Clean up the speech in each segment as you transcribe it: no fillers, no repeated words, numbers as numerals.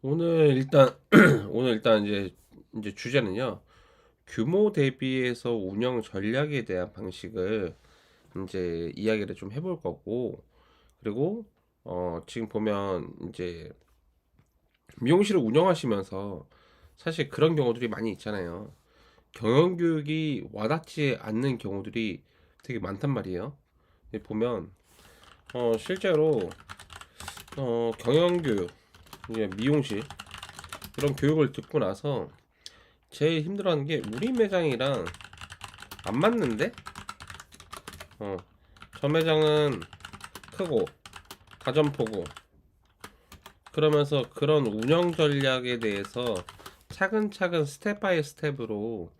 오늘 일단 오늘 일단 이제 주제는요. 규모 대비해서 운영 전략에 대한 방식을 이제 이야기를 좀 해볼 거고, 그리고 지금 보면 이제 미용실을 운영하시면서 사실 그런 경우들이 많이 있잖아요. 경영 교육이 와닿지 않는 경우들이 되게 많단 말이에요. 보면 실제로 경영 교육, 이제 미용실 이런 교육을 듣고 나서 제일 힘들어하는 게 우리 매장이랑 안 맞는데? 어, 저 매장은 크고 다점포고 그러면서 그런 운영 전략에 대해서 차근차근 스텝 바이 스텝으로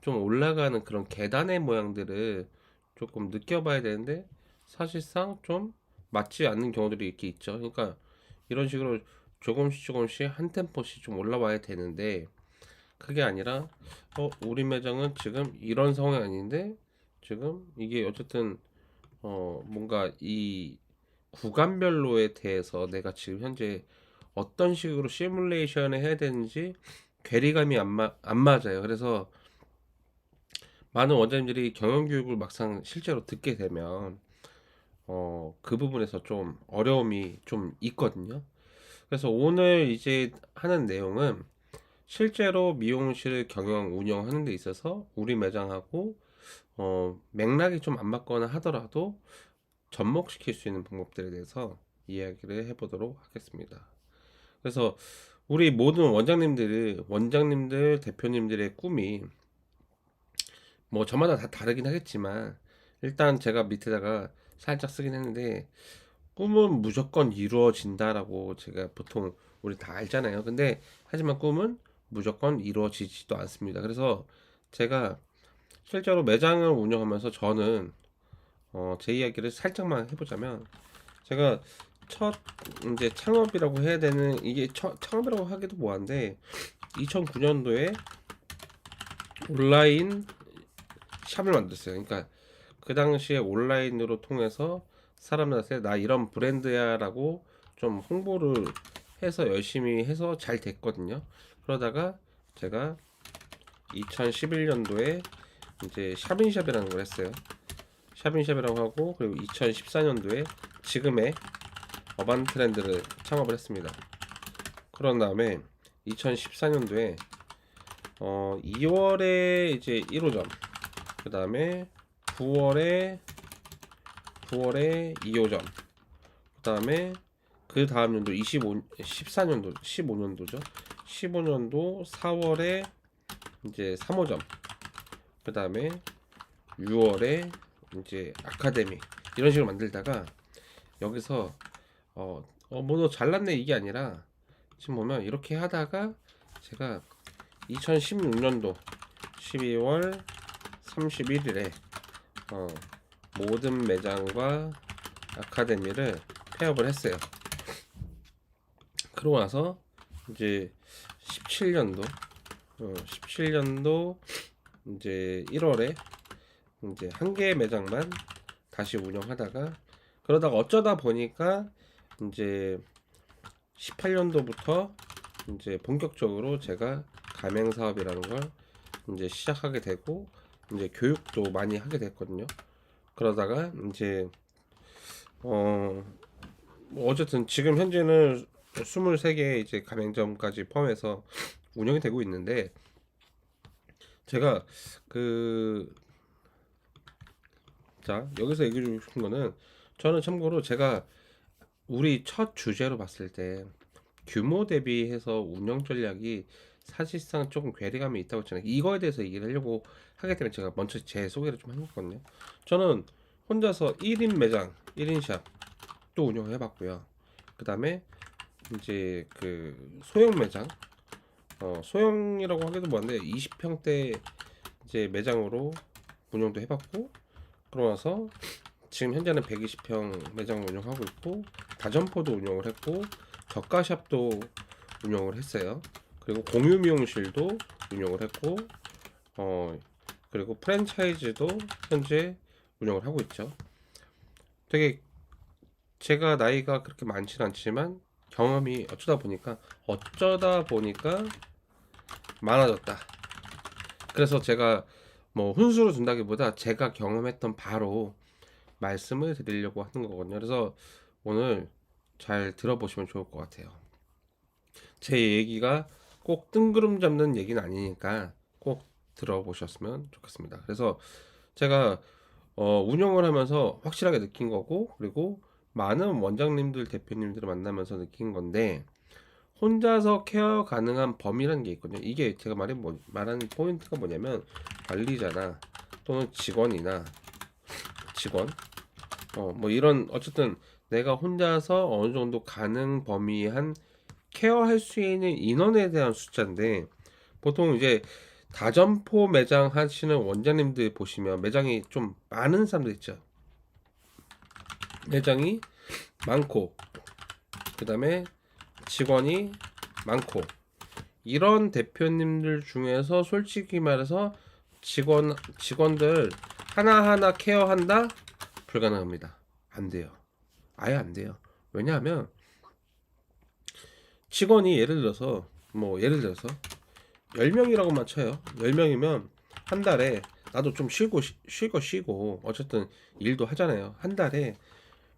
좀 올라가는 그런 계단의 모양들을 조금 느껴봐야 되는데 사실상 좀 맞지 않는 경우들이 이렇게 있죠. 그러니까 이런 식으로 조금씩 조금씩 한 템포씩 좀 올라와야 되는데 그게 아니라 우리 매장은 지금 이런 상황이 아닌데 지금 이게 어쨌든 뭔가 이 구간별로에 대해서 내가 지금 현재 어떤 식으로 시뮬레이션을 해야 되는지 괴리감이 안 맞아요. 그래서 많은 원장님들이 경영 교육을 막상 실제로 듣게 되면 그 부분에서 좀 어려움이 좀 있거든요. 그래서 오늘 이제 하는 내용은 실제로 미용실 경영 운영하는 데 있어서 우리 매장하고 맥락이 좀 안 맞거나 하더라도 접목시킬 수 있는 방법들에 대해서 이야기를 해보도록 하겠습니다. 그래서 우리 모든 원장님들, 대표님들의 꿈이 뭐 저마다 다 다르긴 하겠지만 일단 제가 밑에다가 살짝 쓰긴 했는데 꿈은 무조건 이루어진다라고 제가 보통 우리 다 알잖아요. 근데 하지만 꿈은 무조건 이루어지지도 않습니다. 그래서 제가 실제로 매장을 운영하면서 저는 제 이야기를 살짝만 해보자면 제가 첫 이제 창업이라고 해야 되는 이게 창업이라고 하기도 뭐한데 2009년도에 온라인 샵을 만들었어요. 그러니까 그 당시에 온라인으로 통해서 사람들한테 나 이런 브랜드야라고 좀 홍보를 해서 열심히 해서 잘 됐거든요. 그러다가 제가 2011년도에 이제 샵인샵이라는 걸 했어요. 샵인샵이라고 하고 그리고 2014년도에 지금의 어반 트렌드를 창업을 했습니다. 그런 다음에 2014년도에 2월에 이제 1호점, 그 다음에 9월에 2호점, 그 다음에 그 다음 연도 14년도 15년도죠. 15년도 4월에 이제 3호점, 그 다음에 6월에 이제 아카데미 이런 식으로 만들다가 여기서 뭐 잘났네 이게 아니라 지금 보면 이렇게 하다가 제가 2016년도 12월 31일에 모든 매장과 아카데미를 폐업을 했어요. 그러고 나서 이제 17년도 이제 1월에 이제 한 개의 매장만 다시 운영하다가 그러다가 어쩌다 보니까 이제 18년도부터 이제 본격적으로 제가 가맹 사업이라는 걸 이제 시작하게 되고 이제 교육도 많이 하게 됐거든요. 그러다가 이제 어 뭐 어쨌든 지금 현재는 23개 이제 가맹점까지 포함해서 운영이 되고 있는데 제가 그 자 여기서 얘기해 주고 싶은 거는 저는 참고로 제가 우리 첫 주제로 봤을 때 규모 대비해서 운영 전략이 사실상 조금 괴리감이 있다고 했잖아요. 이거에 대해서 얘기를 하려고 하기 때문에 제가 먼저 제 소개를 좀 한 거거든요. 저는 혼자서 1인 매장, 1인 샵도 운영을 해봤고요. 그 다음에 이제 그 소형 매장, 소형이라고 하기도 뭐한데 20평대 이제 매장으로 운영도 해봤고, 그러고 나서 지금 현재는 120평 매장 운영하고 있고 다점포도 운영을 했고 저가샵도 운영을 했어요. 그리고 공유 미용실도 운영을 했고 어 그리고 프랜차이즈도 현재 운영을 하고 있죠. 되게 제가 나이가 그렇게 많진 않지만 경험이 어쩌다 보니까 많아졌다. 그래서 제가 뭐 훈수로 준다기보다 제가 경험했던 바로 말씀을 드리려고 하는 거거든요. 그래서 오늘 잘 들어보시면 좋을 것 같아요. 제 얘기가 꼭 뜬구름 잡는 얘기는 아니니까 꼭 들어보셨으면 좋겠습니다. 그래서 제가 운영을 하면서 확실하게 느낀 거고, 그리고 많은 원장님들, 대표님들을 만나면서 느낀 건데, 혼자서 케어 가능한 범위라는 게 있거든요. 이게 제가 말하는 포인트가 뭐냐면, 관리자나 또는 직원, 뭐 이런, 어쨌든 내가 혼자서 어느 정도 가능 범위 한 케어할 수 있는 인원에 대한 숫자인데, 보통 이제 다점포 매장 하시는 원장님들 보시면 매장이 좀 많은 사람들 있죠. 매장이 많고, 그 다음에 직원이 많고, 이런 대표님들 중에서 솔직히 말해서 직원들 하나하나 케어한다? 불가능합니다. 안 돼요. 아예 안 돼요. 왜냐하면 직원이 예를 들어서 10명이라고만 쳐요. 10명이면 한 달에 나도 좀 쉴 거 쉬고 어쨌든 일도 하잖아요. 한 달에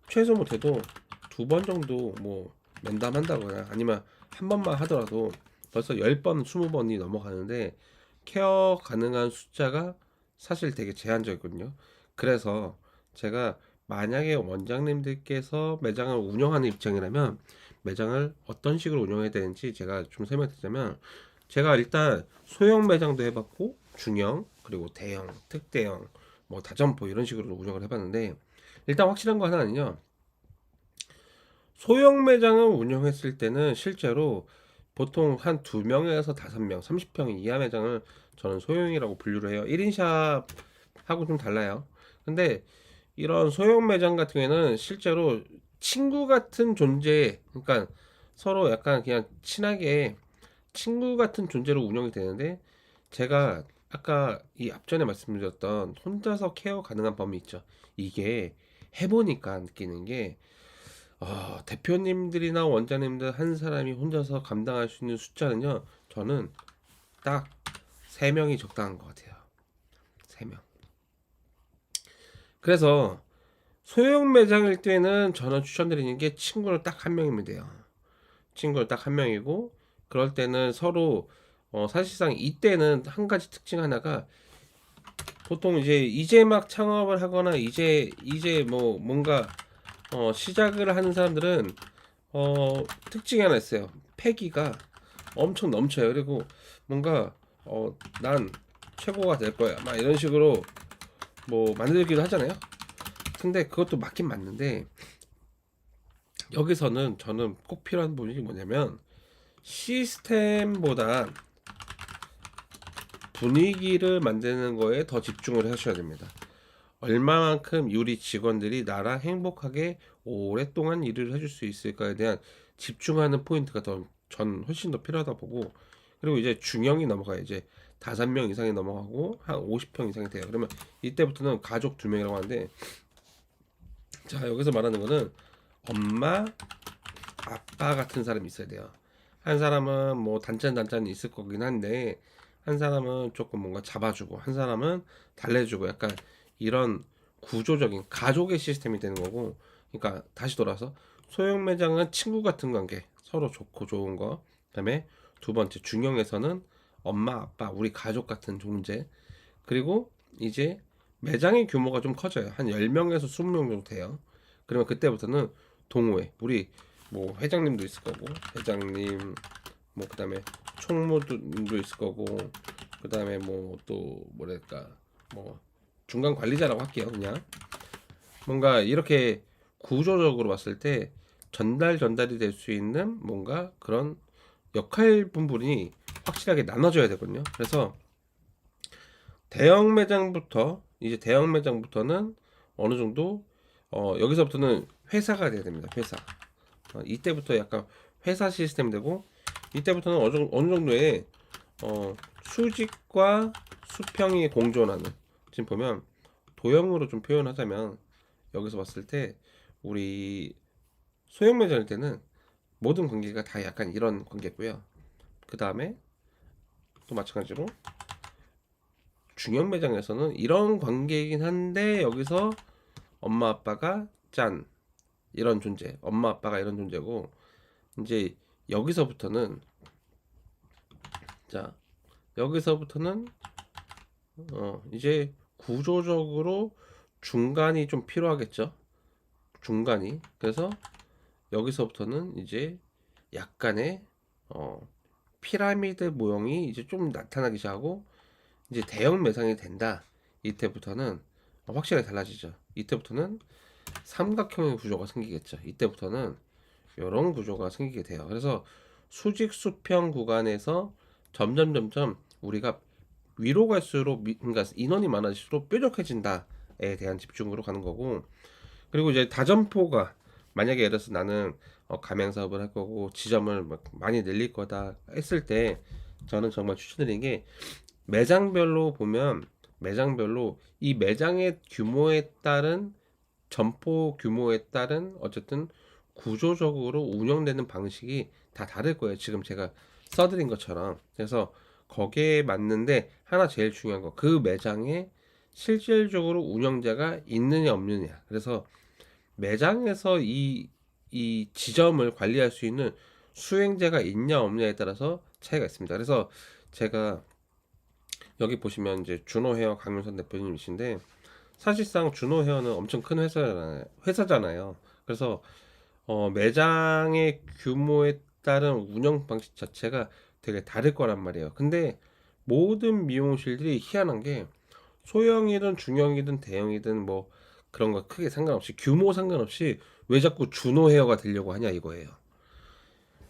최소 못해도 2번 정도 뭐 면담한다거나 아니면 한 번만 하더라도 벌써 10번, 20번이 넘어가는데 케어 가능한 숫자가 사실 되게 제한적이거든요. 그래서 제가 만약에 원장님들께서 매장을 운영하는 입장이라면 매장을 어떤 식으로 운영해야 되는지 제가 좀 설명드리자면, 제가 일단 소형 매장도 해봤고 중형 그리고 대형, 특대형, 뭐 다점포 이런 식으로 운영을 해봤는데, 일단 확실한 거 하나는요. 소형 매장을 운영했을 때는 실제로 보통 한 2명에서 5명, 30평 이하 매장을 저는 소형이라고 분류를 해요. 1인 샵하고 좀 달라요. 근데 이런 소형 매장 같은 경우에는 실제로 친구 같은 존재, 그러니까 서로 약간 그냥 친하게 친구 같은 존재로 운영이 되는데, 제가 아까 이 앞전에 말씀드렸던 혼자서 케어 가능한 범위 있죠. 이게 해보니까 느끼는 게, 대표님들이나 원장님들 한 사람이 혼자서 감당할 수 있는 숫자는요, 저는 딱 3명이 적당한 것 같아요. 3명. 그래서 소형 매장일 때는 저는 추천드리는 게 친구를 딱 한 명이면 돼요. 친구를 딱 한 명이고, 그럴 때는 서로 사실상 이때는 한 가지 특징 하나가, 보통 이제 막 창업을 하거나 이제 뭐 뭔가 시작을 하는 사람들은 특징이 하나 있어요. 패기가 엄청 넘쳐요. 그리고 뭔가 난 최고가 될 거야 막 이런 식으로 뭐 만들기도 하잖아요. 근데 그것도 맞긴 맞는데, 여기서는 저는 꼭 필요한 부분이 뭐냐면, 시스템보다 분위기를 만드는 거에 더 집중을 하셔야 됩니다. 얼마만큼 우리 직원들이 나랑 행복하게 오랫동안 일을 해줄 수 있을까에 대한 집중하는 포인트가 전 훨씬 더 필요하다 보고, 그리고 이제 중형이 넘어가요. 이제 5명 이상이 넘어가고 한 50평 이상이 돼요. 그러면 이때부터는 가족 2명이라고 하는데, 자, 여기서 말하는 거는 엄마, 아빠 같은 사람이 있어야 돼요. 한 사람은 뭐 단짠단짠 있을 거긴 한데, 한 사람은 조금 뭔가 잡아주고, 한 사람은 달래주고, 약간 이런 구조적인 가족의 시스템이 되는 거고. 그러니까 다시 돌아서 소형 매장은 친구 같은 관계, 서로 좋고 좋은 거. 그다음에 두 번째 중형에서는 엄마, 아빠, 우리 가족 같은 존재. 그리고 이제 매장의 규모가 좀 커져요. 한 10명에서 20명 정도 돼요. 그러면 그때부터는 동호회, 우리 뭐 회장님도 있을 거고, 회장님, 뭐 그다음에 총무도 있을 거고, 그다음에 뭐 또 뭐랄까, 뭐 중간 관리자라고 할게요. 그냥 뭔가 이렇게 구조적으로 봤을 때 전달이 될 수 있는 뭔가 그런 역할 분분이 확실하게 나눠져야 되거든요. 그래서 대형 매장부터는 어느 정도 여기서부터는 회사가 돼야 됩니다. 회사. 이때부터 약간 회사 시스템 되고, 이때부터는 어느 정도의 수직과 수평이 공존하는, 지금 보면 도형으로 좀 표현하자면, 여기서 봤을 때 우리 소형 매장일 때는 모든 관계가 다 약간 이런 관계고요. 그 다음에 또 마찬가지로 중형 매장에서는 이런 관계이긴 한데 여기서 엄마 아빠가 짠 이런 존재, 엄마 아빠가 이런 존재고 이제 여기서부터는 자 여기서부터는 이제 구조적으로 중간이 좀 필요하겠죠. 중간이. 그래서 여기서부터는 이제 약간의 어, 피라미드 모형이 이제 좀 나타나기 시작하고 이제 대형 매상이 된다. 이때부터는 확실하게 달라지죠. 이때부터는 삼각형의 구조가 생기겠죠. 이때부터는 이런 구조가 생기게 돼요. 그래서 수직 수평 구간에서 점점 우리가 위로 갈수록 그러니까 인원이 많아질수록 뾰족해진다에 대한 집중으로 가는 거고 그리고 이제 다점포가 만약에 예를 들어서 나는 가맹 사업을 할 거고 지점을 막 많이 늘릴 거다 했을 때 저는 정말 추천드리는 게 매장별로 보면 매장별로 이 매장의 규모에 따른 점포 규모에 따른 어쨌든 구조적으로 운영되는 방식이 다 다를 거예요. 지금 제가 써드린 것처럼. 그래서 거기에 맞는데 하나 제일 중요한 거 그 매장에 실질적으로 운영자가 있느냐 없느냐. 그래서 매장에서 이 지점을 관리할 수 있는 수행자가 있냐 없냐에 따라서 차이가 있습니다. 그래서 제가 여기 보시면 이제 준호 헤어 강윤선 대표님이신데 사실상 준호 헤어는 엄청 큰 회사잖아요. 그래서 매장의 규모에 따른 운영 방식 자체가 되게 다를 거란 말이에요. 근데 모든 미용실들이 희한한 게 소형이든 중형이든 대형이든 뭐 그런 거 크게 상관없이 규모 상관없이 왜 자꾸 준호 헤어가 되려고 하냐 이거예요.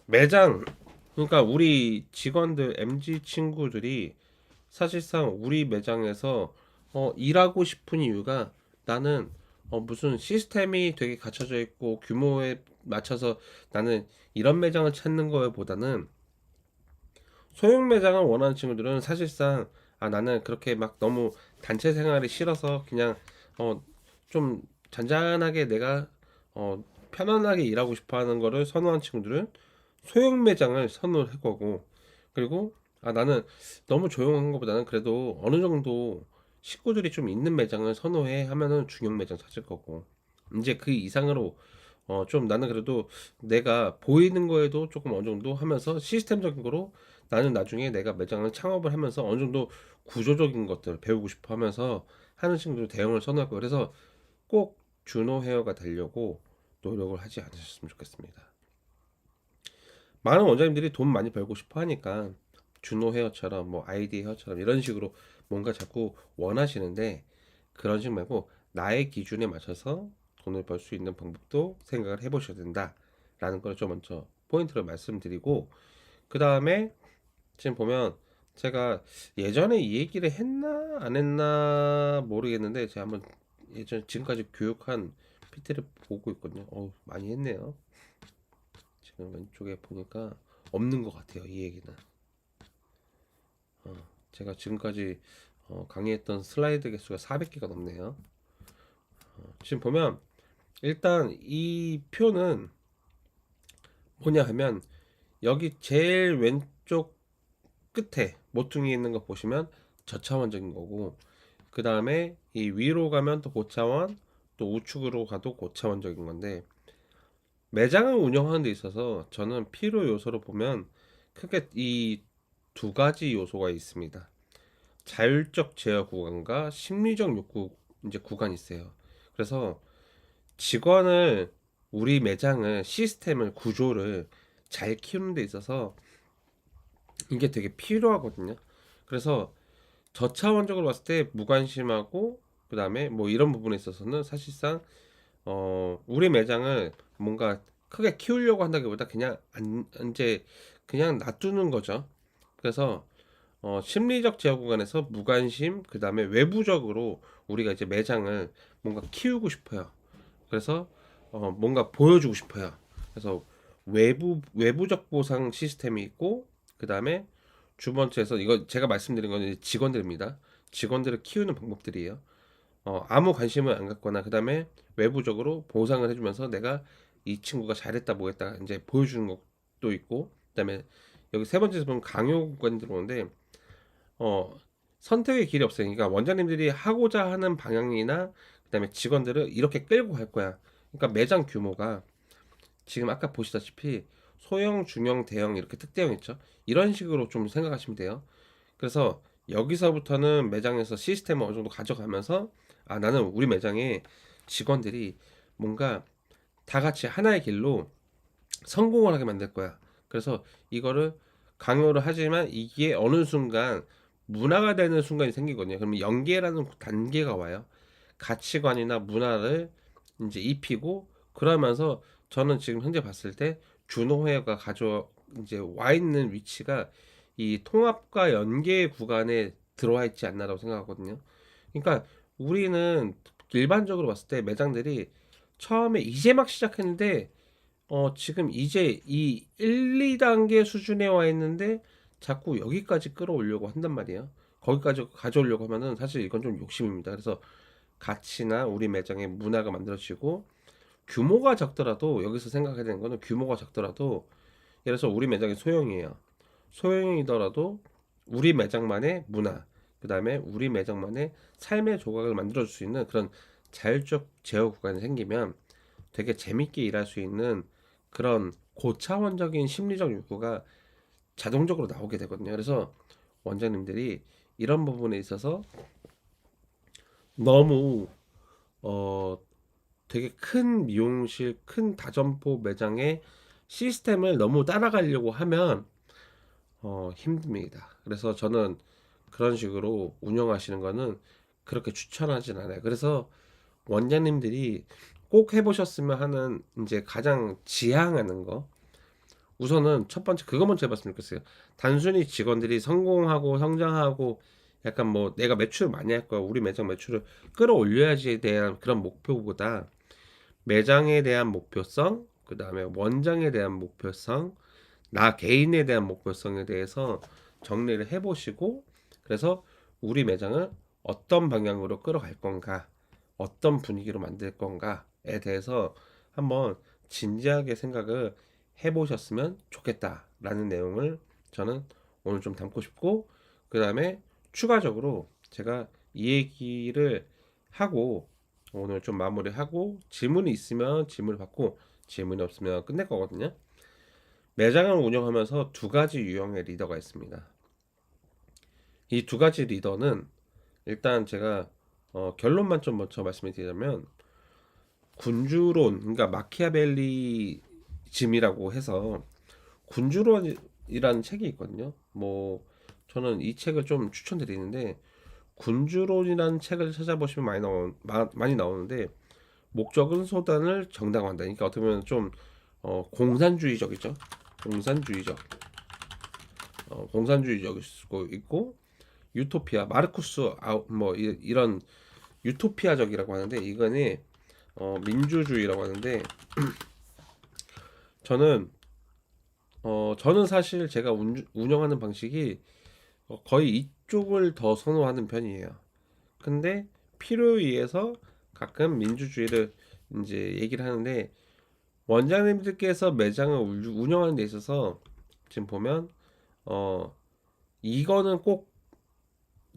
매장 그러니까 우리 직원들 MZ 친구들이 사실상 우리 매장에서 일하고 싶은 이유가 나는 무슨 시스템이 되게 갖춰져 있고 규모에 맞춰서 나는 이런 매장을 찾는 거보다는 소형 매장을 원하는 친구들은 사실상 나는 그렇게 막 너무 단체 생활이 싫어서 그냥 좀 잔잔하게 내가 편안하게 일하고 싶어 하는 거를 선호한 친구들은 소형 매장을 선호할 거고 그리고 나는 너무 조용한 것보다는 그래도 어느 정도 식구들이 좀 있는 매장을 선호해 하면은 중형 매장 찾을 거고 이제 그 이상으로 좀 나는 그래도 내가 보이는 거에도 조금 어느 정도 하면서 시스템적인 거로 나는 나중에 내가 매장을 창업을 하면서 어느 정도 구조적인 것들을 배우고 싶어 하면서 하는 친구들 대형을 선호할 거예요. 그래서 꼭 준호 헤어가 되려고 노력을 하지 않으셨으면 좋겠습니다. 많은 원장님들이 돈 많이 벌고 싶어 하니까 준호 헤어처럼 뭐 아이디 헤어처럼 이런 식으로 뭔가 자꾸 원하시는데 그런 식 말고 나의 기준에 맞춰서 돈을 벌 수 있는 방법도 생각을 해보셔야 된다라는 걸 좀 먼저 포인트로 말씀드리고 그 다음에 지금 보면 제가 예전에 이 얘기를 했나 안 했나 모르겠는데 제가 한번 예전 지금까지 교육한 PT를 보고 있거든요. 많이 했네요. 지금 왼쪽에 보니까 없는 것 같아요. 이 얘기는. 제가 지금까지 강의했던 슬라이드 개수가 400개가 넘네요. 지금 보면 일단 이 표는 뭐냐 하면 여기 제일 왼쪽 끝에 모퉁이 있는 거 보시면 저차원적인 거고 그 다음에 이 위로 가면 또 고차원 또 우측으로 가도 고차원적인 건데 매장을 운영하는 데 있어서 저는 필요 요소로 보면 크게 이 두 가지 요소가 있습니다. 자율적 제어 구간과 심리적 욕구 이제 구간이 있어요. 그래서 직원을 우리 매장을 시스템을 구조를 잘 키우는 데 있어서 이게 되게 필요하거든요. 그래서 저차원적으로 봤을 때 무관심하고 그다음에 뭐 이런 부분에 있어서는 사실상 우리 매장을 뭔가 크게 키우려고 한다기보다 그냥 이제 그냥 놔두는 거죠. 그래서 심리적 제어 구간에서 무관심 그다음에 외부적으로 우리가 이제 매장을 뭔가 키우고 싶어요. 그래서 뭔가 보여주고 싶어요. 그래서 외부적 보상 시스템이 있고 그다음에 두 번째에서 이거 제가 말씀드린 건 이제 직원들입니다. 직원들을 키우는 방법들이에요. 아무 관심을 안 갖거나 그다음에 외부적으로 보상을 해주면서 내가 이 친구가 잘했다 뭐했다 이제 보여주는 것도 있고, 그다음에 여기 세 번째에서 보면 강요 구간이 들어오는데 어 선택의 길이 없어요. 그러니까 원장님들이 하고자 하는 방향이나 그다음에 직원들을 이렇게 끌고 갈 거야. 그러니까 매장 규모가 지금 아까 보시다시피 소형, 중형, 대형 이렇게 특대형 있죠. 이런 식으로 좀 생각하시면 돼요. 그래서 여기서부터는 매장에서 시스템을 어느 정도 가져가면서 아 나는 우리 매장에 직원들이 뭔가 다 같이 하나의 길로 성공을 하게 만들 거야. 그래서 이거를 강요를 하지만 이게 어느 순간 문화가 되는 순간이 생기거든요. 그러면 연계라는 단계가 와요. 가치관이나 문화를 이제 입히고 그러면서 저는 지금 현재 봤을 때 준호회가 가져 이제 와 있는 위치가 이 통합과 연계 구간에 들어와 있지 않나라고 생각하거든요. 그러니까 우리는 일반적으로 봤을 때 매장들이 처음에 이제 막 시작했는데 지금 이제 이 1, 2단계 수준에 와 있는데 자꾸 여기까지 끌어오려고 한단 말이에요. 거기까지 가져오려고 하면은 사실 이건 좀 욕심입니다. 그래서 가치나 우리 매장의 문화가 만들어지고 규모가 적더라도 여기서 생각해야 되는 거는 규모가 적더라도 예를 들어서 우리 매장이 소형이에요. 소형이더라도 우리 매장만의 문화, 그 다음에 우리 매장만의 삶의 조각을 만들어줄 수 있는 그런 자율적 제어 구간이 생기면 되게 재밌게 일할 수 있는 그런 고차원적인 심리적 욕구가 자동적으로 나오게 되거든요. 그래서 원장님들이 이런 부분에 있어서 너무 어 되게 큰 미용실, 큰 다점포 매장의 시스템을 너무 따라가려고 하면 힘듭니다. 그래서 저는 그런 식으로 운영하시는 거는 그렇게 추천하진 않아요. 그래서 원장님들이 꼭 해보셨으면 하는 이제 가장 지향하는 거 우선은 첫 번째 그거 먼저 해봤으면 좋겠어요. 단순히 직원들이 성공하고 성장하고 약간 뭐 내가 매출을 많이 할 거야. 우리 매장 매출을 끌어올려야지에 대한 그런 목표보다 매장에 대한 목표성, 그 다음에 원장에 대한 목표성, 나 개인에 대한 목표성에 대해서 정리를 해보시고 그래서 우리 매장을 어떤 방향으로 끌어갈 건가, 어떤 분위기로 만들 건가에 대해서 한번 진지하게 생각을 해보셨으면 좋겠다라는 내용을 저는 오늘 좀 담고 싶고 그 다음에 추가적으로 제가 이 얘기를 하고 오늘 좀 마무리하고 질문이 있으면 질문을 받고 질문이 없으면 끝낼 거거든요. 매장을 운영하면서 두 가지 유형의 리더가 있습니다. 이 두 가지 리더는 일단 제가 결론만 좀 먼저 말씀을 드리자면 군주론, 그러니까 마키아벨리즘이라고 해서 군주론이라는 책이 있거든요. 뭐 저는 이 책을 좀 추천드리는데 군주론이라는 책을 찾아보시면 많이 나오는데 목적은 소단을 정당화한다. 그러니까 어떻게 보면 좀 공산주의적이죠. 공산주의적, 공산주의적일 수도 있고 유토피아, 마르쿠스 뭐 이런 유토피아적이라고 하는데 이거는 민주주의라고 하는데 저는 저는 사실 제가 운영하는 방식이 거의 이쪽을 더 선호하는 편이에요. 근데 필요에 의해서 가끔 민주주의를 이제 얘기를 하는데 원장님들께서 매장을 운영하는 데 있어서 지금 보면 어 이거는 꼭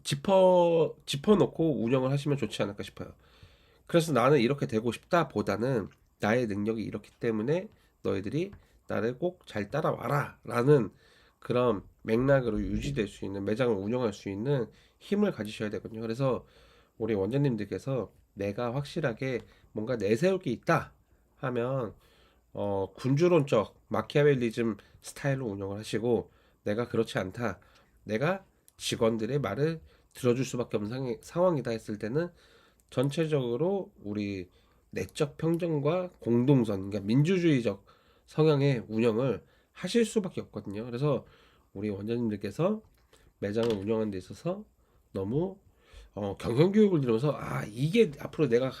짚어놓고 운영을 하시면 좋지 않을까 싶어요. 그래서 나는 이렇게 되고 싶다 보다는 나의 능력이 이렇기 때문에 너희들이 나를 꼭 잘 따라와라 라는 그런 맥락으로 유지될 수 있는 매장을 운영할 수 있는 힘을 가지셔야 되거든요. 그래서 우리 원장님들께서 내가 확실하게 뭔가 내세울 게 있다 하면 군주론적 마키아벨리즘 스타일로 운영을 하시고 내가 그렇지 않다. 내가 직원들의 말을 들어줄 수밖에 없는 상황이다 했을 때는 전체적으로 우리 내적 평정과 공동선, 그러니까 민주주의적 성향의 운영을 하실 수밖에 없거든요. 그래서 우리 원장님들께서 매장을 운영하는 데 있어서 너무 경영 교육을 들으면서 아 이게 앞으로 내가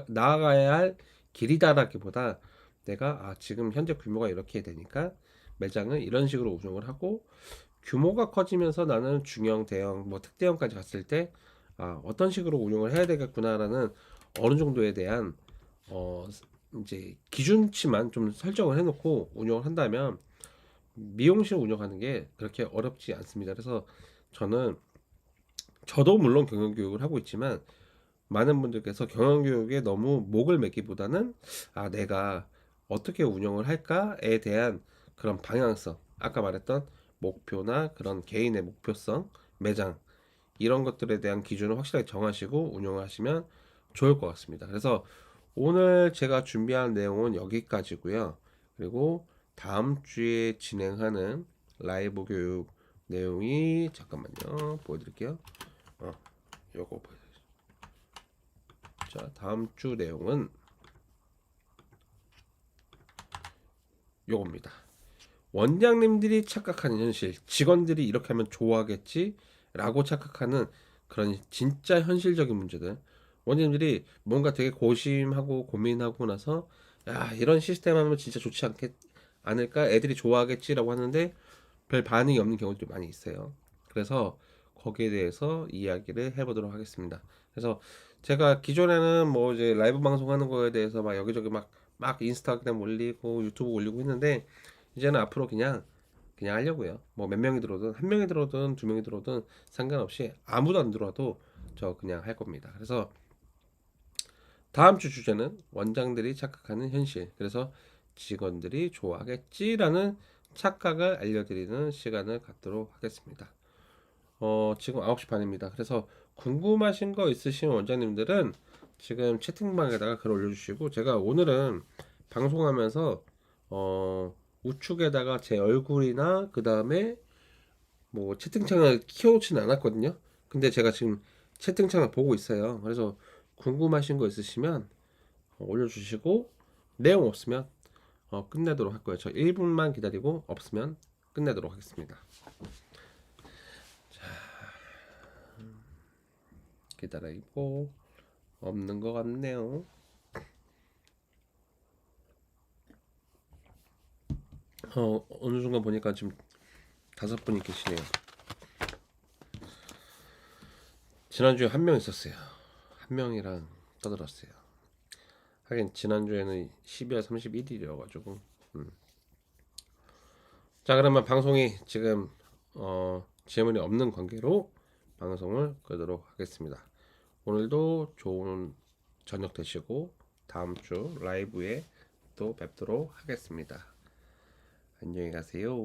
나아가야 할 길이다라기보다 내가 지금 현재 규모가 이렇게 되니까 매장을 이런 식으로 운영을 하고 규모가 커지면서 나는 중형, 대형, 뭐 특대형까지 갔을 때 어떤 식으로 운영을 해야 되겠구나라는 어느 정도에 대한 어, 이제 기준치만 좀 설정을 해놓고 운영을 한다면 미용실 운영하는 게 그렇게 어렵지 않습니다. 그래서 저는 저도 물론 경영교육을 하고 있지만 많은 분들께서 경영교육에 너무 목을 매기보다는 내가 어떻게 운영을 할까에 대한 그런 방향성, 아까 말했던 목표나 그런 개인의 목표성, 매장 이런 것들에 대한 기준을 확실하게 정하시고 운영을 하시면 좋을 것 같습니다. 그래서 오늘 제가 준비한 내용은 여기까지고요. 그리고 다음 주에 진행하는 라이브 교육 내용이 잠깐만요. 보여드릴게요. 요거 보여드릴게요. 자, 다음 주 내용은 요겁니다. 원장님들이 착각하는 현실, 직원들이 이렇게 하면 좋아하겠지? 라고 착각하는 그런 진짜 현실적인 문제들. 원장님들이 뭔가 되게 고심하고 고민하고 나서, 야, 이런 시스템 하면 진짜 좋지 않을까? 애들이 좋아하겠지라고 하는데 별 반응이 없는 경우들이 많이 있어요. 그래서 거기에 대해서 이야기를 해보도록 하겠습니다. 그래서 제가 기존에는 뭐 이제 라이브 방송하는 거에 대해서 막 여기저기 막 인스타그램 올리고 유튜브 올리고 했는데 이제는 앞으로 그냥 하려고요. 뭐 몇 명이 들어오든 한 명이 들어오든 두 명이 들어오든 상관없이 아무도 안 들어와도 저 그냥 할 겁니다. 그래서 다음 주 주제는 원장들이 착각하는 현실. 그래서 직원들이 좋아하겠지라는 착각을 알려드리는 시간을 갖도록 하겠습니다. 지금 9시 반입니다. 그래서 궁금하신 거 있으신 원장님들은 지금 채팅방에다가 글 올려주시고 제가 오늘은 방송하면서 우측에다가 제 얼굴이나 그 다음에 뭐 채팅창을 키워놓지는 않았거든요. 근데 제가 지금 채팅창을 보고 있어요. 그래서 궁금하신 거 있으시면 올려주시고 내용 없으면 끝내도록 할 거예요. 저 1분만 기다리고 없으면 끝내도록 하겠습니다. 기다리고 없는 것 같네요. 어느 순간 보니까 지금 5분이 계시네요. 지난주에 한 명 있었어요. 한 명이랑 떠들었어요. 하긴 지난주에는 12월 31일이어가지고 자, 그러면 방송이 지금 질문이 없는 관계로 방송을 끄도록 하겠습니다. 오늘도 좋은 저녁 되시고 다음 주 라이브에 또 뵙도록 하겠습니다. 안녕히 가세요.